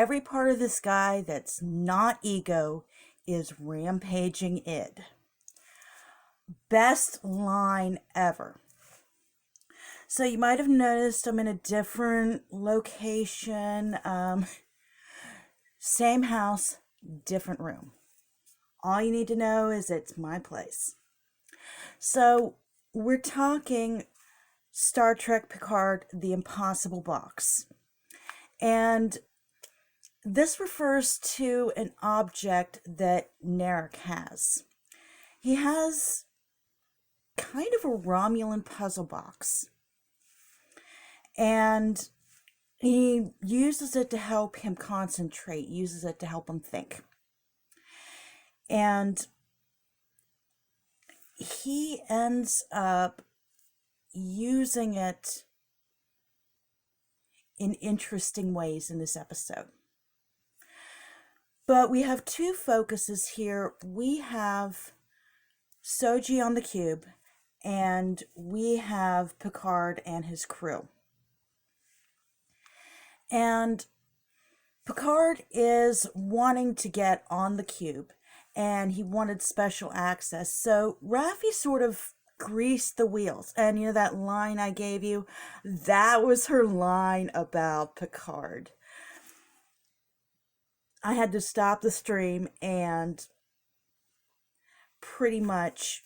every part of this guy that's not ego is rampaging id. Best line ever. So you might have noticed I'm in a different location. Same house, different room. All you need to know is it's my place. So we're talking Star Trek Picard, The Impossible Box. And this refers to an object that Narek has. He has kind of a Romulan puzzle box. And he uses it to help him concentrate, uses it to help him think. And he ends up using it in interesting ways in this episode. But we have two focuses here. We have Soji on the cube, and we have Picard and his crew. And Picard is wanting to get on the cube, and he wanted special access. So Raffi sort of greased the wheels. And you know that line I gave you? That was her line about Picard. I had to stop the stream and pretty much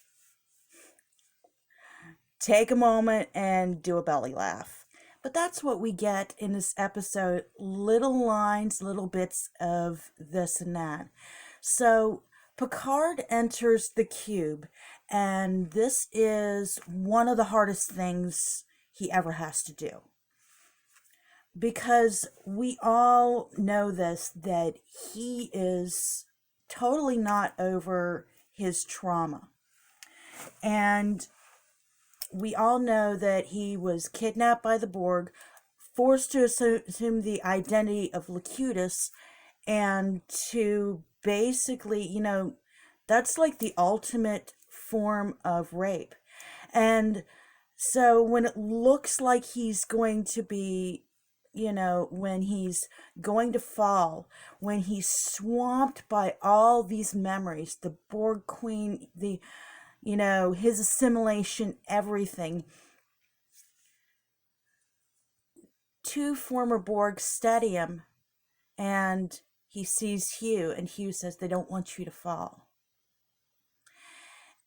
take a moment and do a belly laugh. But that's what we get in this episode. Little lines, little bits of this and that. So Picard enters the cube, and this is one of the hardest things he ever has to do. Because we all know this, that he is totally not over his trauma. And we all know that he was kidnapped by the Borg, forced to assume the identity of Locutus, and to basically, that's like the ultimate form of rape. And so when it looks like he's going to be, when he's going to fall, when he's swamped by all these memories, the Borg Queen, his assimilation, everything. Two former Borg steady him, and he sees Hugh, and Hugh says, "They don't want you to fall."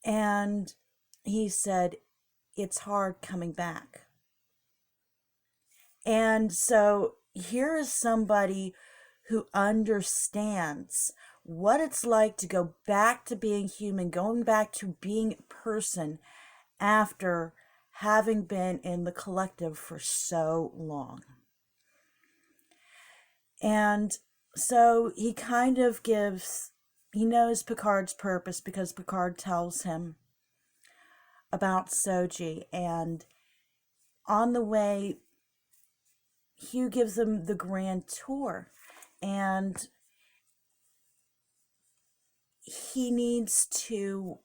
And he said, "It's hard coming back." And so here is somebody who understands what it's like to go back to being human, going back to being a person after having been in the collective for so long. And so he kind of he knows Picard's purpose because Picard tells him about Soji. And on the way, Hugh gives him the grand tour, and he needs to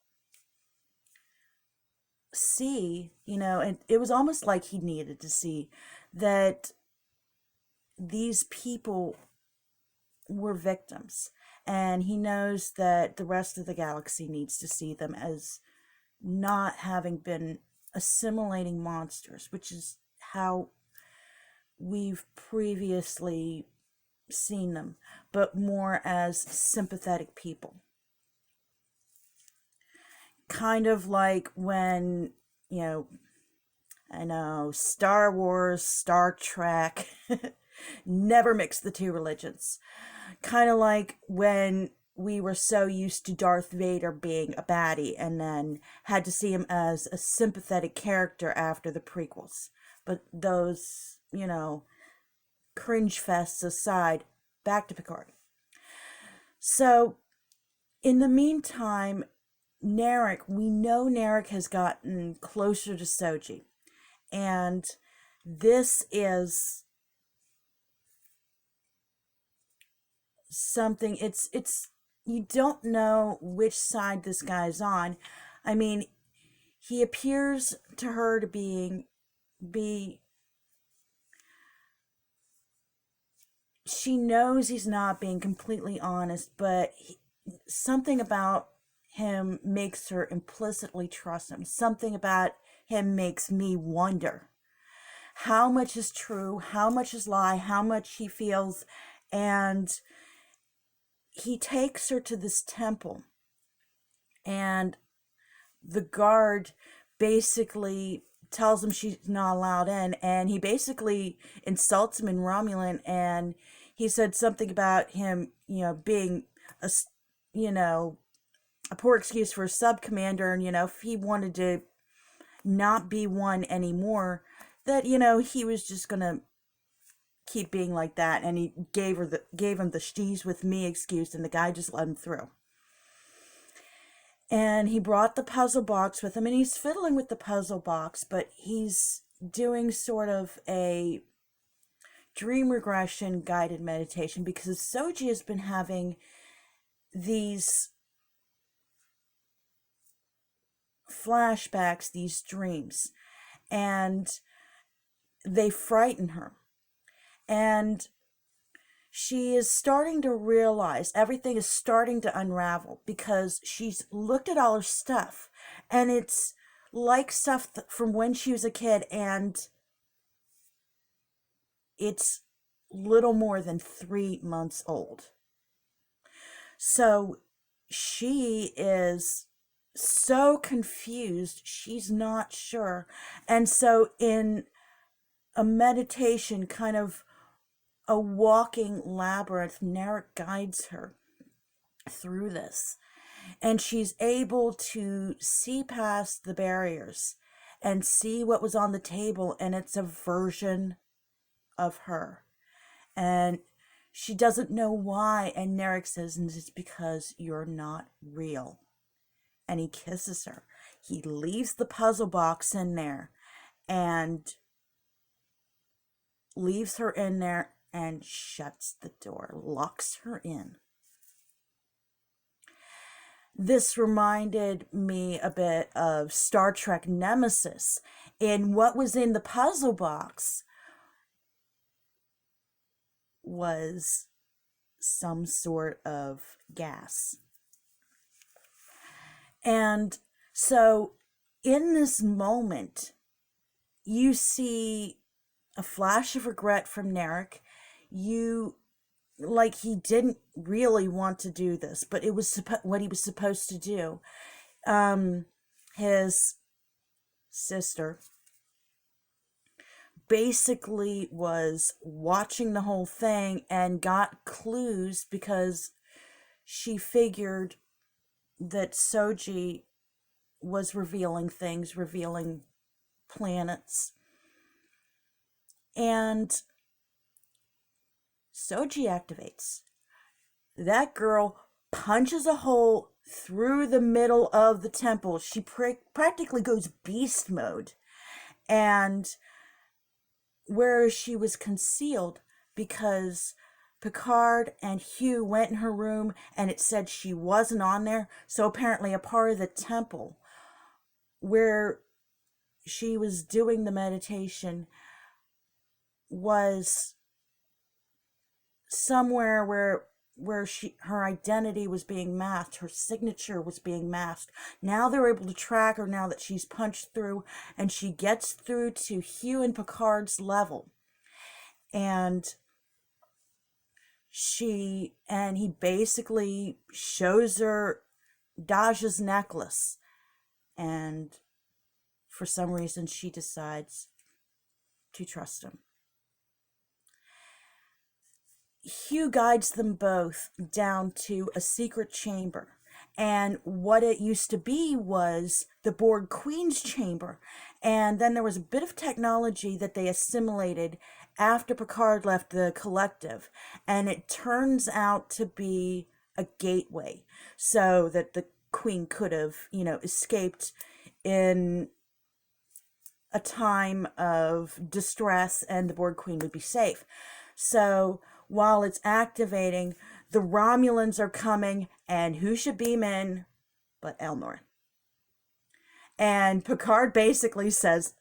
see, and it was almost like he needed to see that these people were victims, and he knows that the rest of the galaxy needs to see them as not having been assimilating monsters, which is how we've previously seen them, but more as sympathetic people. Kind of like when, I know, Star Wars, Star Trek, never mix the two religions. Kind of like when we were so used to Darth Vader being a baddie and then had to see him as a sympathetic character after the prequels. But those, cringe fests aside, back to Picard. So, in the meantime, we know Narek has gotten closer to Soji. And this is something, it's you don't know which side this guy's on. I mean, he appears to her to be she knows he's not being completely honest, but something about him makes her implicitly trust him. Something about him makes me wonder how much is true, how much is lie, how much he feels. And he takes her to this temple, and the guard basically tells him she's not allowed in, and he basically insults him in Romulan, and he said something about him, being a, you know, a poor excuse for a sub commander, and if he wanted to not be one anymore, that he was just gonna keep being like that, and he gave him the "she's with me" excuse, and the guy just let him through. And he brought the puzzle box with him, and he's fiddling with the puzzle box, but he's doing sort of a dream regression guided meditation, because Soji has been having these flashbacks, these dreams, and they frighten her. And she is starting to realize everything is starting to unravel, because she's looked at all her stuff, and it's like stuff from when she was a kid, and it's little more than 3 months old. So she is so confused, she's not sure. And so in a meditation, kind of a walking labyrinth, Narek guides her through this. And she's able to see past the barriers and see what was on the table, and it's a version of her. And she doesn't know why, and Narek says, and it's because you're not real. And he kisses her. He leaves the puzzle box in there and leaves her in there and shuts the door, locks her in. This reminded me a bit of Star Trek Nemesis. And what was in the puzzle box was some sort of gas. And so in this moment, you see a flash of regret from Narek. Like he didn't really want to do this, but it was what he was supposed to do. His sister basically was watching the whole thing and got clues, because she figured that Soji was revealing things, revealing planets. And Soji activates. That girl punches a hole through the middle of the temple. She practically goes beast mode. And where she was concealed, because Picard and Hugh went in her room and it said she wasn't on there. So apparently a part of the temple where she was doing the meditation was somewhere where her identity was being masked, her signature was being masked. Now they're able to track her, now that she's punched through, and she gets through to Hugh and Picard's level. And he basically shows her Daja's necklace, and for some reason she decides to trust him. Hugh guides them both down to a secret chamber. And what it used to be was the Borg Queen's chamber. And then there was a bit of technology that they assimilated after Picard left the collective. And it turns out to be a gateway, so that the Queen could have, escaped in a time of distress, and the Borg Queen would be safe. So while it's activating, the Romulans are coming, and who should beam in but Elnor? And Picard basically says,